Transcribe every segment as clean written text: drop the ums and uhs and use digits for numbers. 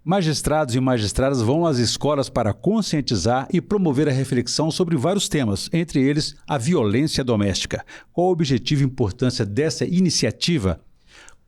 Magistrados e magistradas vão às escolas para conscientizar e promover a reflexão sobre vários temas, entre eles a violência doméstica. Qual o objetivo e importância dessa iniciativa?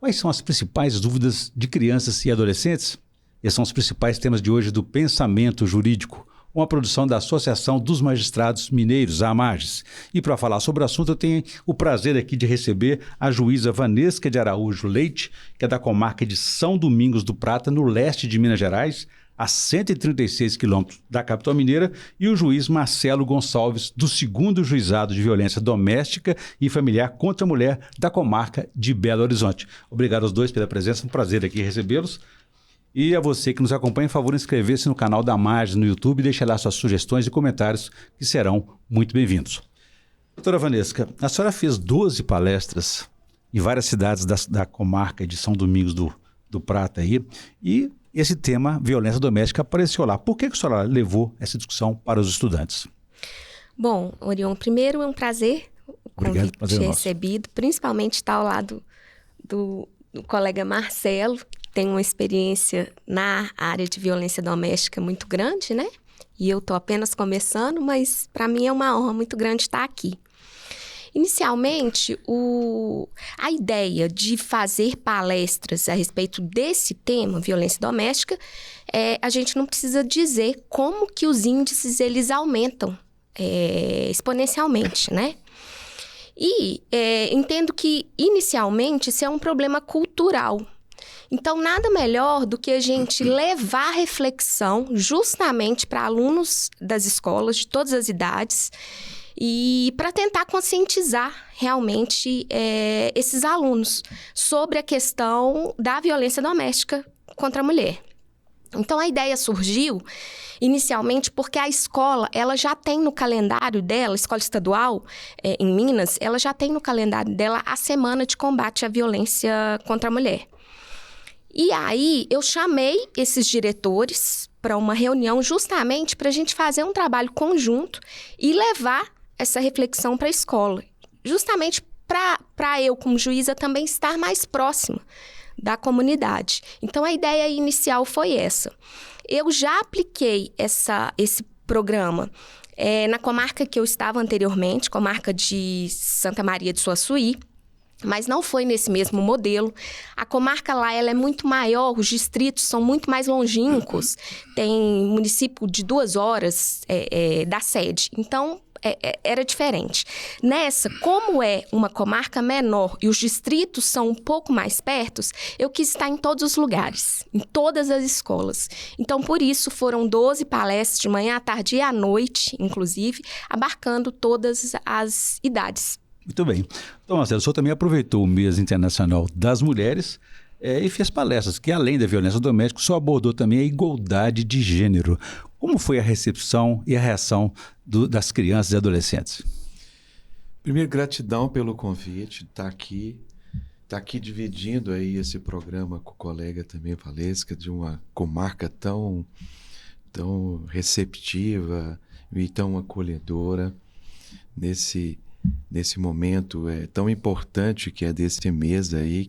Quais são as principais dúvidas de crianças e adolescentes? Esses são os principais temas de hoje do Pensamento Jurídico, uma produção da Associação dos Magistrados Mineiros, a AMAGES. E para falar sobre o assunto, eu tenho o prazer aqui de receber a juíza Vanesca de Araújo Leite, que é da comarca de São Domingos do Prata, no leste de Minas Gerais, a 136 quilômetros da capital mineira, e o juiz Marcelo Gonçalves, do 2º Juizado de Violência Doméstica e Familiar contra a Mulher da comarca de Belo Horizonte. Obrigado aos dois pela presença, um prazer aqui recebê-los. E a você que nos acompanha, por favor, inscrever-se no canal da AMAGES no YouTube e deixe lá suas sugestões e comentários, que serão muito bem-vindos. Doutora Vanesca, a senhora fez 12 palestras em várias cidades da comarca de São Domingos do Prata aí, e esse tema, violência doméstica, apareceu lá. Por que a senhora levou essa discussão para os estudantes? Bom, Orion, primeiro é um prazer o convite recebido, principalmente estar ao lado do colega Marcelo, tem uma experiência na área de violência doméstica muito grande, né? E eu estou apenas começando, mas para mim é uma honra muito grande estar aqui. Inicialmente, a ideia de fazer palestras a respeito desse tema, violência doméstica, a gente não precisa dizer como que os índices eles aumentam exponencialmente, né? E entendo que, inicialmente, isso é um problema cultural. Então, nada melhor do que a gente levar reflexão justamente para alunos das escolas de todas as idades e para tentar conscientizar realmente esses alunos sobre a questão da violência doméstica contra a mulher. Então, a ideia surgiu inicialmente porque a escola, ela já tem no calendário dela, a escola estadual em Minas, ela já tem no calendário dela a Semana de Combate à Violência contra a Mulher. E aí, eu chamei esses diretores para uma reunião justamente para a gente fazer um trabalho conjunto e levar essa reflexão para a escola. Justamente para eu, como juíza, também estar mais próxima da comunidade. Então, a ideia inicial foi essa. Eu já apliquei esse programa na comarca que eu estava anteriormente, comarca de Santa Maria de Suaçuí, mas não foi nesse mesmo modelo. A comarca lá ela é muito maior, os distritos são muito mais longínquos, tem município de 2 horas da sede. Então, era diferente. Nessa, como é uma comarca menor e os distritos são um pouco mais pertos, eu quis estar em todos os lugares, em todas as escolas. Então, por isso, foram 12 palestras de manhã, à tarde e à noite, inclusive, abarcando todas as idades. Muito bem. Então, Marcelo, o senhor também aproveitou o Mês Internacional das Mulheres e fez palestras que, além da violência doméstica, o senhor abordou também a igualdade de gênero. Como foi a recepção e a reação das crianças e adolescentes? Primeiro, gratidão pelo convite, estar aqui dividindo aí esse programa com o colega também, Vanesca, de uma comarca tão receptiva e tão acolhedora nesse momento tão importante que é desse mês aí,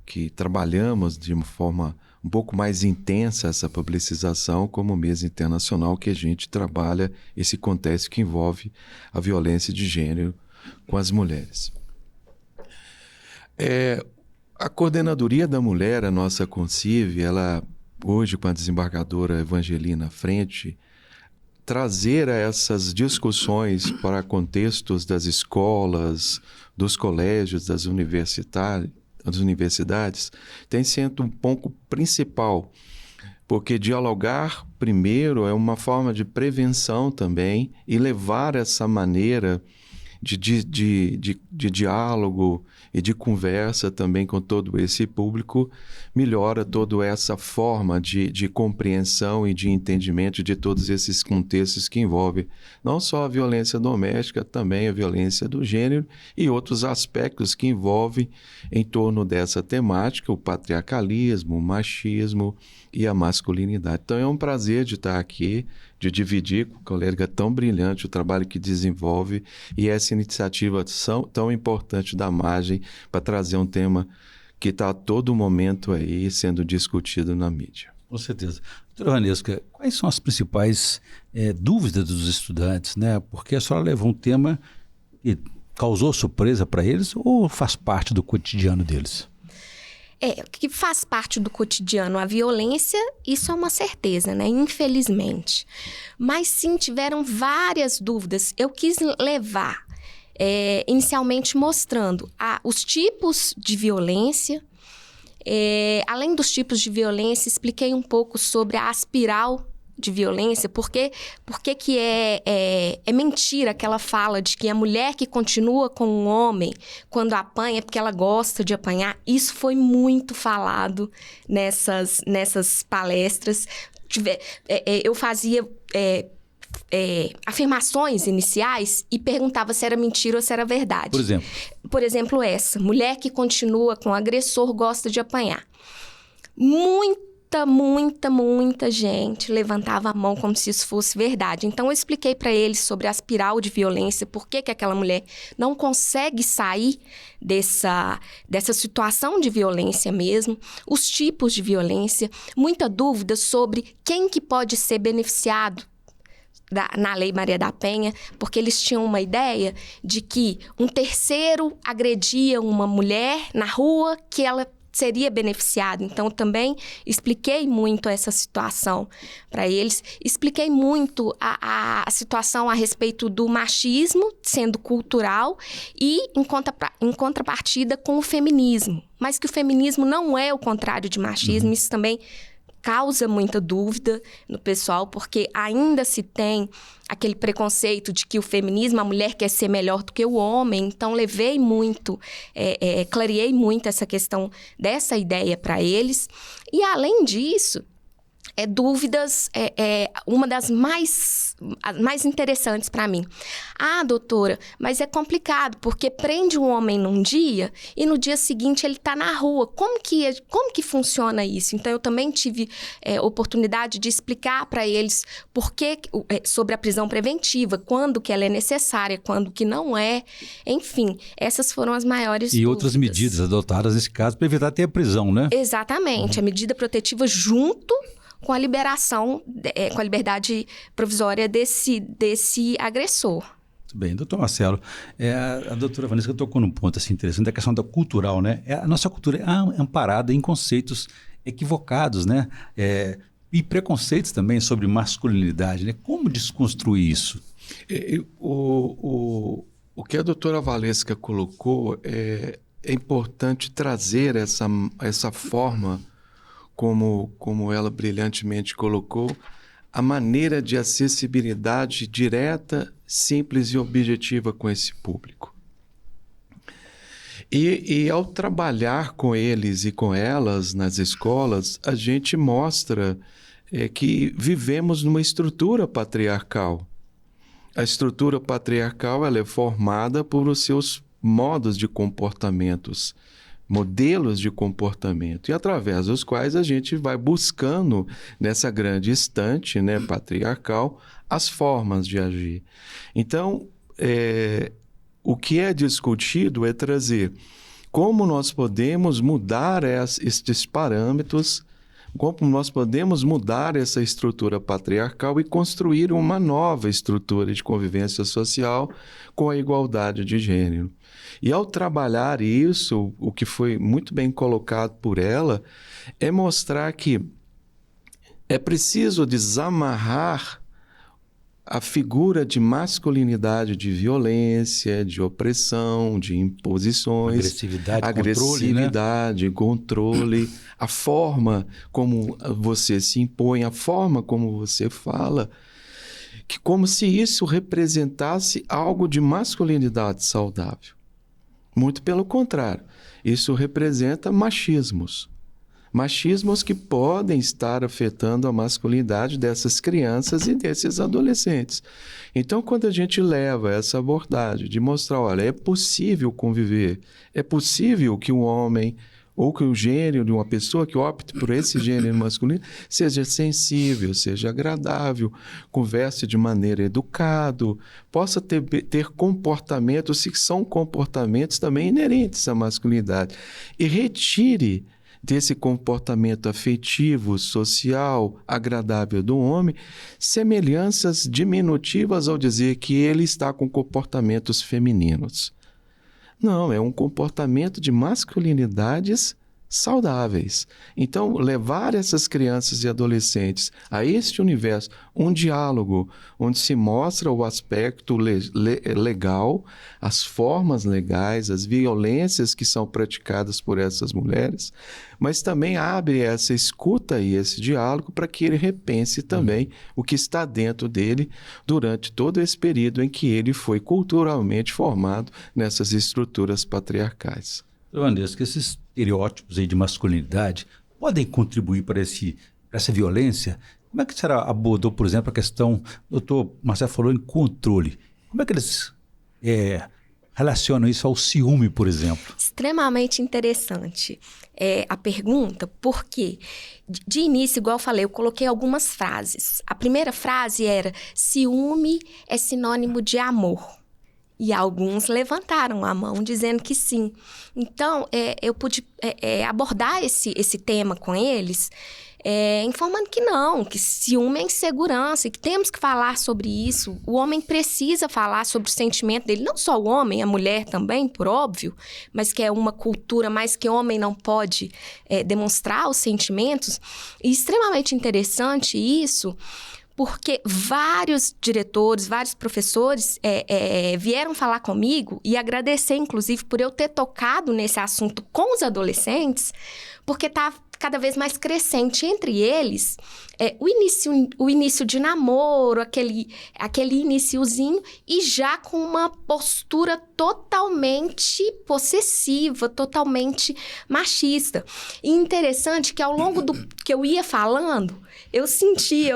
que trabalhamos de uma forma um pouco mais intensa essa publicização como o mês internacional que a gente trabalha esse contexto que envolve a violência de gênero com as mulheres. A Coordenadoria da Mulher, a nossa CONCIV, ela hoje com a desembargadora Evangelina à frente, trazer essas discussões para contextos das escolas, dos colégios, das universidades, tem sido um ponto principal, porque dialogar, primeiro, é uma forma de prevenção também e levar essa maneira de diálogo e de conversa também com todo esse público, melhora toda essa forma de compreensão e de entendimento de todos esses contextos que envolvem não só a violência doméstica, também a violência do gênero e outros aspectos que envolvem em torno dessa temática, o patriarcalismo, o machismo e a masculinidade. Então é um prazer de estar aqui, de dividir com o colega tão brilhante o trabalho que desenvolve e essa iniciativa tão importante da AMAGES para trazer um tema que está a todo momento aí sendo discutido na mídia. Com certeza. Doutora Vanesca, quais são as principais dúvidas dos estudantes, né? Porque a senhora levou um tema que causou surpresa para eles ou faz parte do cotidiano deles? Que faz parte do cotidiano. A violência, isso é uma certeza, né? Infelizmente. Mas sim, tiveram várias dúvidas. Eu quis levar, inicialmente mostrando os tipos de violência. Além dos tipos de violência, expliquei um pouco sobre a espiral de violência, porque que é mentira aquela fala de que a mulher que continua com um homem quando apanha é porque ela gosta de apanhar. Isso foi muito falado nessas palestras. Eu fazia afirmações iniciais e perguntava se era mentira ou se era verdade. Por exemplo? Por exemplo, essa. Mulher que continua com o agressor gosta de apanhar. Muita gente levantava a mão como se isso fosse verdade. Então, eu expliquei para eles sobre a espiral de violência, por que aquela mulher não consegue sair dessa situação de violência mesmo, os tipos de violência, muita dúvida sobre quem que pode ser beneficiado na Lei Maria da Penha, porque eles tinham uma ideia de que um terceiro agredia uma mulher na rua, que ela seria beneficiada. Então, eu também expliquei muito essa situação para eles. Expliquei muito a situação a respeito do machismo sendo cultural e em contrapartida com o feminismo. Mas que o feminismo não é o contrário de machismo. Isso também causa muita dúvida no pessoal, porque ainda se tem aquele preconceito de que o feminismo, a mulher quer ser melhor do que o homem. Então, levei muito, clareei muito essa questão dessa ideia para eles. E, além disso, dúvidas, uma das mais interessantes para mim. Doutora, mas é complicado, porque prende um homem num dia e no dia seguinte ele está na rua. Como que funciona isso? Então, eu também tive oportunidade de explicar para eles sobre a prisão preventiva, quando que ela é necessária, quando que não é. Enfim, essas foram as maiores dúvidas. E outras medidas adotadas nesse caso para evitar ter a prisão, né? Exatamente. A medida protetiva junto com a liberação, com a liberdade provisória desse agressor. Muito bem. Doutor Marcelo, a doutora Vanesca tocou num ponto assim, interessante, da questão da cultural, né? A nossa cultura é amparada em conceitos equivocados, né? E preconceitos também sobre masculinidade, né? Como desconstruir isso? O que a doutora Vanesca colocou é importante trazer essa forma, como ela brilhantemente colocou, a maneira de acessibilidade direta, simples e objetiva com esse público. E ao trabalhar com eles e com elas nas escolas, a gente mostra que vivemos numa estrutura patriarcal. A estrutura patriarcal ela é formada por os seus modos de comportamentos, modelos de comportamento, e através dos quais a gente vai buscando nessa grande estante, né, patriarcal, as formas de agir. Então, o que é discutido é trazer como nós podemos mudar estes parâmetros, como nós podemos mudar essa estrutura patriarcal e construir uma nova estrutura de convivência social com a igualdade de gênero. E ao trabalhar isso, o que foi muito bem colocado por ela, é mostrar que é preciso desamarrar a figura de masculinidade, de violência, de opressão, de imposições, agressividade, controle, a forma como você se impõe, a forma como você fala, que como se isso representasse algo de masculinidade saudável. Muito pelo contrário, isso representa machismos. Machismos que podem estar afetando a masculinidade dessas crianças e desses adolescentes. Então, quando a gente leva essa abordagem de mostrar, olha, é possível conviver, é possível que um homem ou que o gênero de uma pessoa que opte por esse gênero masculino seja sensível, seja agradável, converse de maneira educada, possa ter comportamentos que são comportamentos também inerentes à masculinidade. E retire desse comportamento afetivo, social, agradável do homem, semelhanças diminutivas ao dizer que ele está com comportamentos femininos. Não, é um comportamento de masculinidades saudáveis. Então, levar essas crianças e adolescentes a este universo, um diálogo onde se mostra o aspecto legal, as formas legais, as violências que são praticadas por essas mulheres, mas também abre essa escuta e esse diálogo para que ele repense também o que está dentro dele durante todo esse período em que ele foi culturalmente formado nessas estruturas patriarcais. Vanessa, esses estereótipos aí de masculinidade podem contribuir para essa violência? Como é que a senhora abordou, por exemplo, a questão, o doutor Marcelo falou em controle. Como é que eles relacionam isso ao ciúme, por exemplo? Extremamente interessante a pergunta, porque de início, igual eu falei, eu coloquei algumas frases. A primeira frase era: ciúme é sinônimo de amor. E alguns levantaram a mão dizendo que sim. Então, eu pude abordar esse tema com eles, informando que não, que ciúme é insegurança e que temos que falar sobre isso. O homem precisa falar sobre o sentimento dele, não só o homem, a mulher também, por óbvio, mas que é uma cultura mais que o homem não pode demonstrar os sentimentos. E extremamente interessante isso, porque vários diretores, vários professores vieram falar comigo e agradecer, inclusive, por eu ter tocado nesse assunto com os adolescentes, porque está cada vez mais crescente entre eles o início de namoro, aquele iniciozinho, e já com uma postura totalmente possessiva, totalmente machista. E interessante que ao longo do que eu ia falando, eu sentia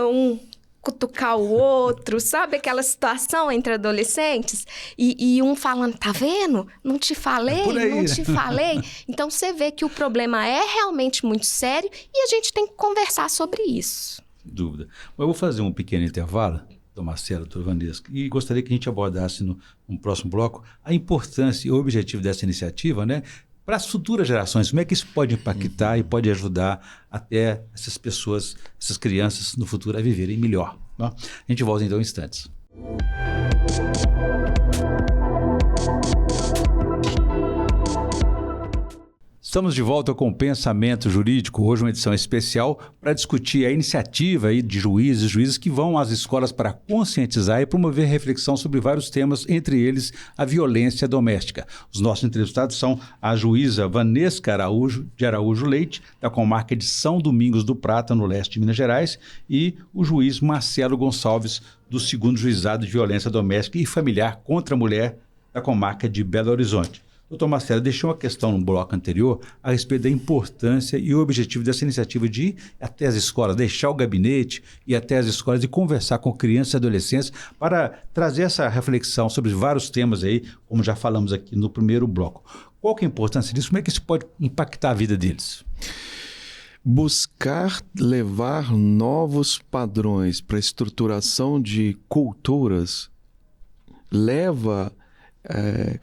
cutucar o outro, sabe? Aquela situação entre adolescentes e um falando, tá vendo? Não te falei, não te falei. Então, você vê que o problema é realmente muito sério e a gente tem que conversar sobre isso. Sem dúvida. Eu vou fazer um pequeno intervalo, doutor Marcelo, doutor Vanessa, e gostaria que a gente abordasse no próximo bloco a importância e o objetivo dessa iniciativa, né? Para as futuras gerações, como é que isso pode impactar e pode ajudar até essas pessoas, essas crianças no futuro a viverem melhor, né? A gente volta então em instantes. Estamos de volta com o Pensamento Jurídico, hoje uma edição especial para discutir a iniciativa aí de juízes e juízes que vão às escolas para conscientizar e promover reflexão sobre vários temas, entre eles a violência doméstica. Os nossos entrevistados são a juíza Vanessa de Araújo Leite, da comarca de São Domingos do Prata, no leste de Minas Gerais, e o juiz Marcelo Gonçalves, do 2º Juizado de Violência Doméstica e Familiar contra a Mulher, da comarca de Belo Horizonte. Doutor Marcelo, deixou uma questão no bloco anterior a respeito da importância e o objetivo dessa iniciativa de ir até as escolas, deixar o gabinete, ir até as escolas e conversar com crianças e adolescentes para trazer essa reflexão sobre vários temas aí, como já falamos aqui no primeiro bloco. Qual que é a importância disso? Como é que isso pode impactar a vida deles? Buscar levar novos padrões para a estruturação de culturas leva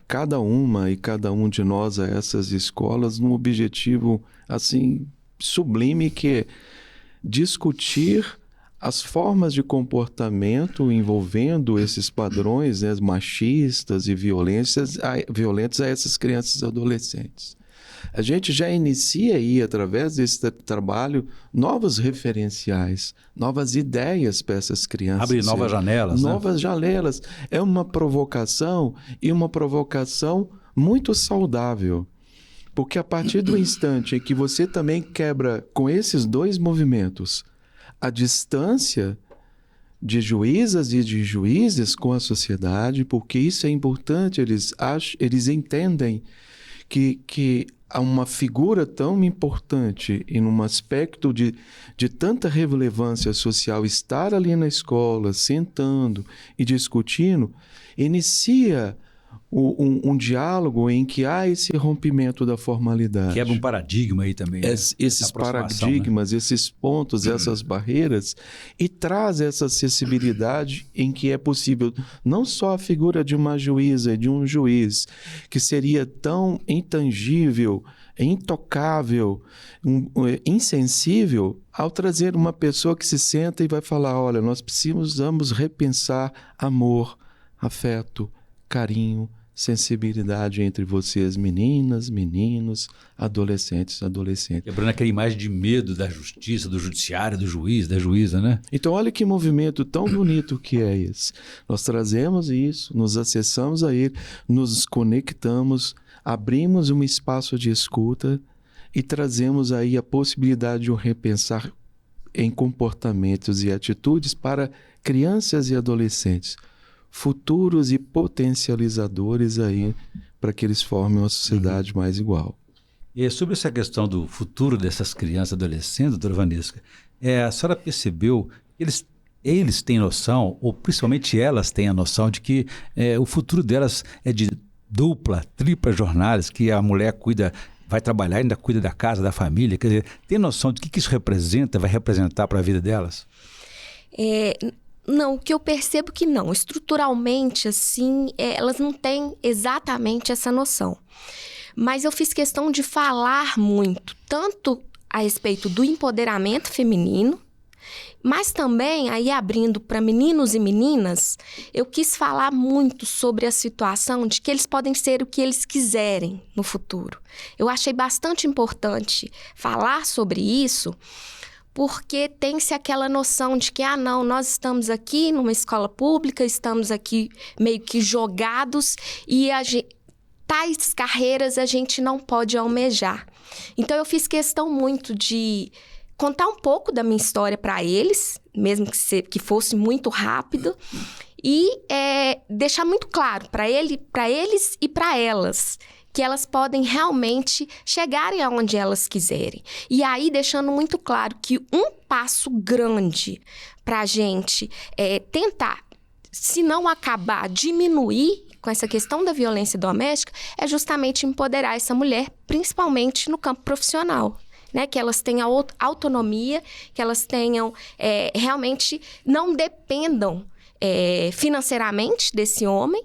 cada uma e cada um de nós a essas escolas num objetivo assim sublime, que é discutir as formas de comportamento envolvendo esses padrões, né, machistas e violentos a essas crianças e adolescentes. A gente já inicia aí, através desse trabalho, novos referenciais, novas ideias para essas crianças. Abre novas janelas, novas janelas. É uma provocação, e uma provocação muito saudável. Porque a partir do instante em que você também quebra com esses dois movimentos a distância de juízas e de juízes com a sociedade, porque isso é importante, eles entendem que há uma figura tão importante e num aspecto de tanta relevância social estar ali na escola, sentando e discutindo, inicia um diálogo em que há esse rompimento da formalidade. Quebra um paradigma aí também. Esses paradigmas, né? Esses pontos, essas barreiras, e traz essa acessibilidade em que é possível não só a figura de uma juíza e de um juiz, que seria tão intangível, intocável, insensível, ao trazer uma pessoa que se senta e vai falar, olha, nós precisamos repensar amor, afeto, carinho, sensibilidade entre vocês, meninas, meninos, adolescentes. Quebrando aquela imagem de medo da justiça, do judiciário, do juiz, da juíza, né? Então, olha que movimento tão bonito que é esse. Nós trazemos isso, nos acessamos a ele, nos conectamos, abrimos um espaço de escuta e trazemos aí a possibilidade de um repensar em comportamentos e atitudes para crianças e adolescentes, futuros e potencializadores aí para que eles formem uma sociedade mais igual. E sobre essa questão do futuro dessas crianças e adolescentes, doutora Vanesca, a senhora percebeu que eles têm noção, ou principalmente elas têm a noção de que o futuro delas é de dupla, tripla jornadas, que a mulher vai trabalhar, ainda cuida da casa, da família, quer dizer, tem noção de que isso representa, vai representar para a vida delas? Não, o que eu percebo que não. Estruturalmente, assim, elas não têm exatamente essa noção. Mas eu fiz questão de falar muito, tanto a respeito do empoderamento feminino, mas também, aí abrindo para meninos e meninas, eu quis falar muito sobre a situação de que eles podem ser o que eles quiserem no futuro. Eu achei bastante importante falar sobre isso, porque tem-se aquela noção de que, não, nós estamos aqui numa escola pública, estamos aqui meio que jogados e tais carreiras a gente não pode almejar. Então, eu fiz questão muito de contar um pouco da minha história para eles, mesmo que fosse muito rápido, e deixar muito claro para eles e para elas, que elas podem realmente chegarem aonde elas quiserem. E aí, deixando muito claro que um passo grande para a gente tentar, se não acabar, diminuir com essa questão da violência doméstica, é justamente empoderar essa mulher, principalmente no campo profissional. Né, que elas tenham autonomia, que elas tenham, realmente não dependam financeiramente desse homem,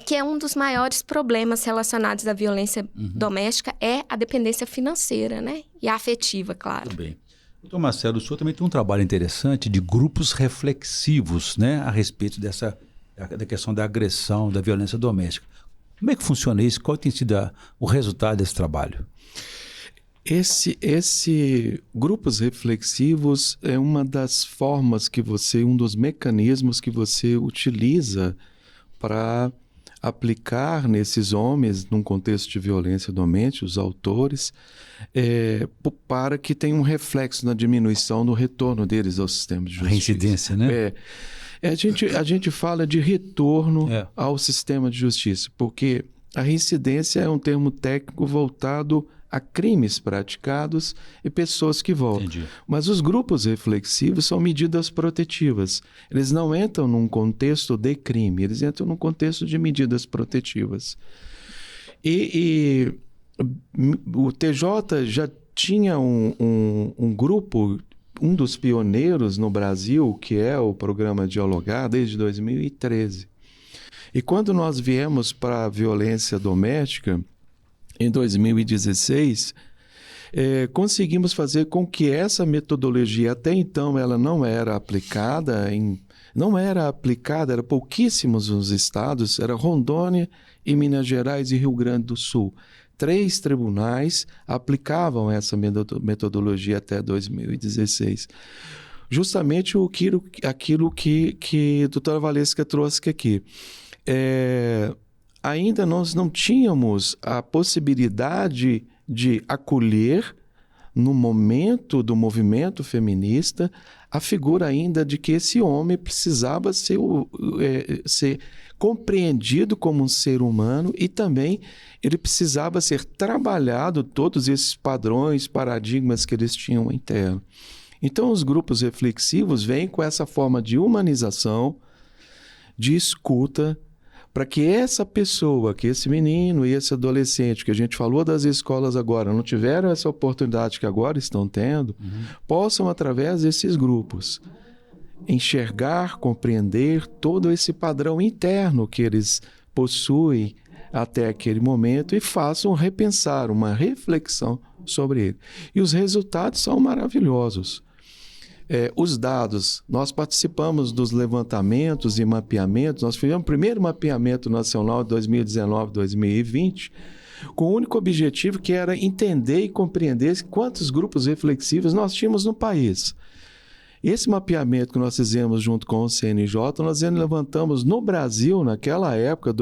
que é um dos maiores problemas relacionados à violência doméstica, é a dependência financeira, né? E a afetiva, claro. Muito bem. Doutor Marcelo, o senhor também tem um trabalho interessante de grupos reflexivos, né, a respeito da questão da agressão, da violência doméstica. Como é que funciona isso? Qual tem sido o resultado desse trabalho? Esse grupos reflexivos é uma das formas um dos mecanismos que você utiliza para aplicar nesses homens, num contexto de violência doméstica, os autores, para que tenha um reflexo na diminuição do retorno deles ao sistema de justiça. Reincidência, né? A gente fala de retorno ao sistema de justiça, porque a reincidência é um termo técnico voltado a crimes praticados e pessoas que voltam. Entendi. Mas os grupos reflexivos são medidas protetivas. Eles não entram num contexto de crime, eles entram num contexto de medidas protetivas. E o TJ já tinha um grupo, um dos pioneiros no Brasil, que é o programa Dialogar, desde 2013. E quando nós viemos para a violência doméstica, em 2016, conseguimos fazer com que essa metodologia, até então ela não era aplicada, era pouquíssimos os estados, era Rondônia e Minas Gerais e Rio Grande do Sul. 3 tribunais aplicavam essa metodologia até 2016. Justamente aquilo que a doutora Valesca trouxe aqui. Ainda nós não tínhamos a possibilidade de acolher, no momento do movimento feminista, a figura ainda de que esse homem precisava ser compreendido como um ser humano e também ele precisava ser trabalhado, todos esses padrões, paradigmas que eles tinham interno. Então, os grupos reflexivos vêm com essa forma de humanização, de escuta, para que essa pessoa, que esse menino e esse adolescente, que a gente falou das escolas agora, não tiveram essa oportunidade que agora estão tendo, possam, através desses grupos, enxergar, compreender todo esse padrão interno que eles possuem até aquele momento e façam repensar, uma reflexão sobre ele. E os resultados são maravilhosos. Os dados, nós participamos dos levantamentos e mapeamentos, nós fizemos o primeiro mapeamento nacional de 2019-2020, com o único objetivo que era entender e compreender quantos grupos reflexivos nós tínhamos no país. Esse mapeamento que nós fizemos junto com o CNJ, nós levantamos no Brasil, naquela época,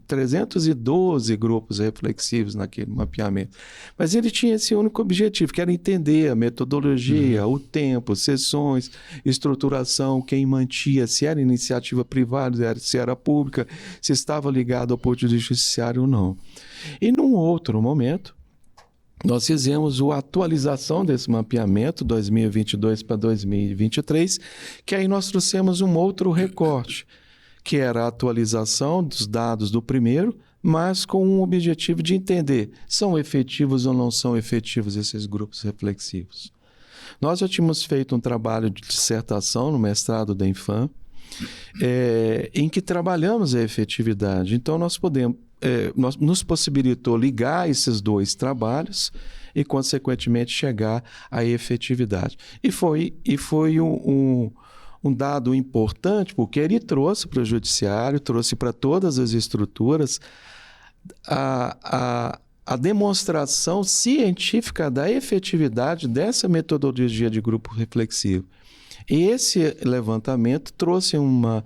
312 grupos reflexivos naquele mapeamento. Mas ele tinha esse único objetivo, que era entender a metodologia, o tempo, sessões, estruturação, quem mantinha, se era iniciativa privada, se era pública, se estava ligado ao Poder Judiciário ou não. E num outro momento, nós fizemos a atualização desse mapeamento, 2022 para 2023, que aí nós trouxemos um outro recorte, que era a atualização dos dados do primeiro, mas com um objetivo de entender, são efetivos ou não são efetivos esses grupos reflexivos. Nós já tínhamos feito um trabalho de dissertação no mestrado da Infam, em que trabalhamos a efetividade. Então, nos possibilitou ligar esses dois trabalhos e, consequentemente, chegar à efetividade. E foi um dado importante, porque ele trouxe para o judiciário, trouxe para todas as estruturas a demonstração científica da efetividade dessa metodologia de grupo reflexivo. E esse levantamento trouxe uma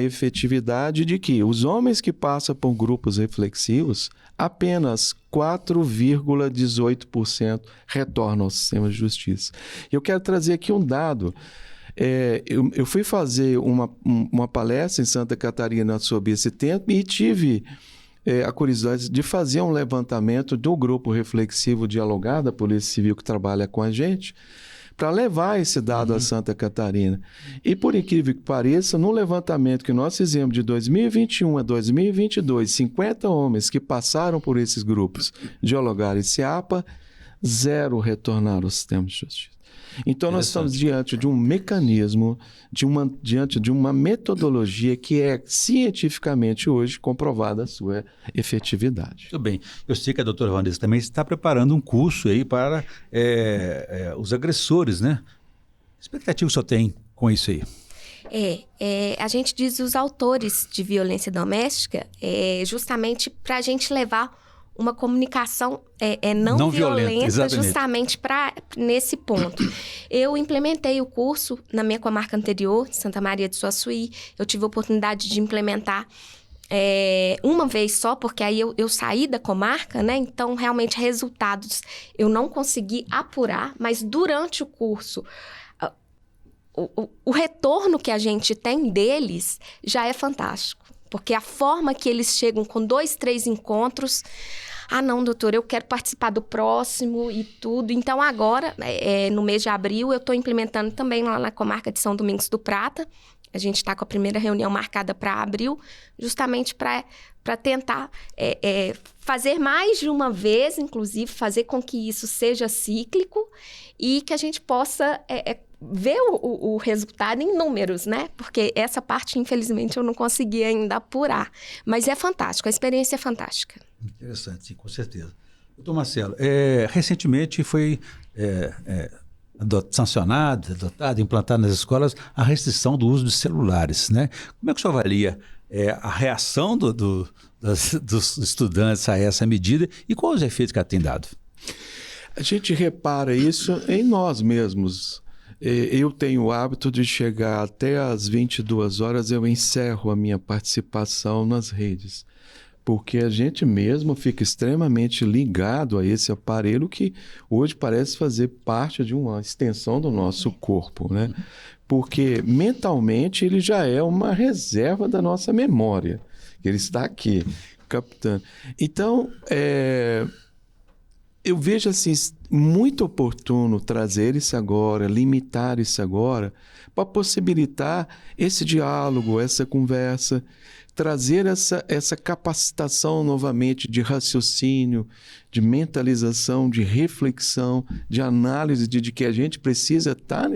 efetividade de que os homens que passam por grupos reflexivos, apenas 4,18% retornam ao sistema de justiça. Eu quero trazer aqui um dado. Eu fui fazer uma palestra em Santa Catarina sobre esse tema e tive a curiosidade de fazer um levantamento do grupo reflexivo dialogado da Polícia Civil que trabalha com a gente, para levar esse dado a Santa Catarina. E, por incrível que pareça, no levantamento que nós fizemos de 2021 a 2022, 50 homens que passaram por esses grupos dialogaram e CEAPA, 0 retornaram ao sistema de justiça. Então, nós estamos diante de um mecanismo, diante de uma metodologia que é cientificamente hoje comprovada a sua efetividade. Muito bem. Eu sei que a doutora Vanessa também está preparando um curso aí para os agressores, né? Que expectativa o senhor tem com isso aí? A gente diz os autores de violência doméstica justamente para a gente levar uma comunicação não violenta justamente nesse ponto. Eu implementei o curso na minha comarca anterior, de Santa Maria de Suaçuí. Eu tive a oportunidade de implementar uma vez só, porque aí eu saí da comarca, né? Então, realmente, resultados eu não consegui apurar, mas durante o curso, o retorno que a gente tem deles já é fantástico. Porque a forma que eles chegam com 2, 3 encontros... Ah, não, doutor, eu quero participar do próximo e tudo. Então, agora, no mês de abril, eu estou implementando também lá na comarca de São Domingos do Prata. A gente está com a primeira reunião marcada para abril, justamente para tentar fazer mais de uma vez, inclusive, fazer com que isso seja cíclico e que a gente possa... ver o resultado em números, né? Porque essa parte, infelizmente, eu não consegui ainda apurar. Mas é fantástico, a experiência é fantástica. Interessante, sim, com certeza. Doutor Marcelo, recentemente foi adotado, implantado nas escolas a restrição do uso de celulares, né? Como é que o senhor avalia a reação dos estudantes a essa medida e quais os efeitos que ela tem dado? A gente repara isso em nós mesmos. Eu tenho o hábito de chegar até às 22 horas, eu encerro a minha participação nas redes, porque a gente mesmo fica extremamente ligado a esse aparelho que hoje parece fazer parte de uma extensão do nosso corpo, né? Porque mentalmente ele já é uma reserva da nossa memória, ele está aqui, captando. Então, eu vejo assim, muito oportuno trazer isso agora, limitar isso agora, para possibilitar esse diálogo, essa conversa. trazer essa capacitação novamente de raciocínio, de mentalização, de reflexão, de análise, de que a gente precisa estar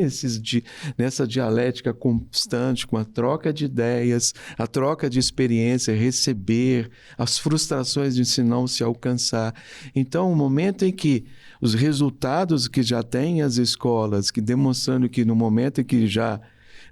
nessa dialética constante, com a troca de ideias, a troca de experiência, receber, as frustrações de se não se alcançar. Então, o momento em que os resultados que já têm as escolas, que demonstrando que no momento em que já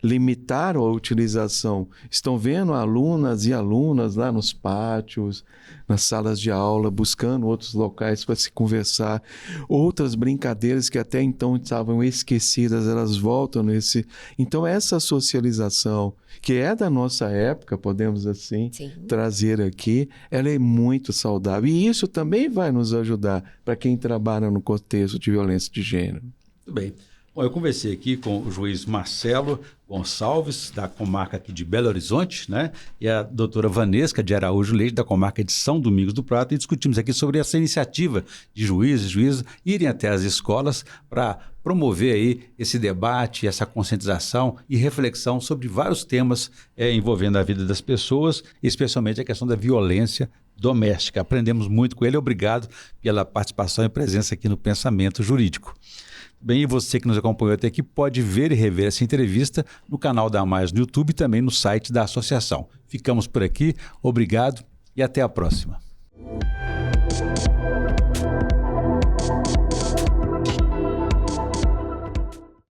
limitaram a utilização, estão vendo alunas e alunas lá nos pátios, nas salas de aula, buscando outros locais para se conversar, outras brincadeiras que até então estavam esquecidas, elas voltam nesse... Então essa socialização, que é da nossa época, podemos assim trazer aqui, ela é muito saudável, e isso também vai nos ajudar para quem trabalha no contexto de violência de gênero. Muito bem. Bom, eu conversei aqui com o juiz Marcelo Gonçalves, da comarca aqui de Belo Horizonte, né? E a doutora Vanesca de Araújo Leite, da comarca de São Domingos do Prata, e discutimos aqui sobre essa iniciativa de juízes e juízas irem até as escolas para promover aí esse debate, essa conscientização e reflexão sobre vários temas envolvendo a vida das pessoas, especialmente a questão da violência doméstica. Aprendemos muito com ele. Obrigado pela participação e presença aqui no Pensamento Jurídico. Bem, e você que nos acompanhou até aqui pode ver e rever essa entrevista no canal da Mais no YouTube e também no site da associação. Ficamos por aqui, obrigado e até a próxima.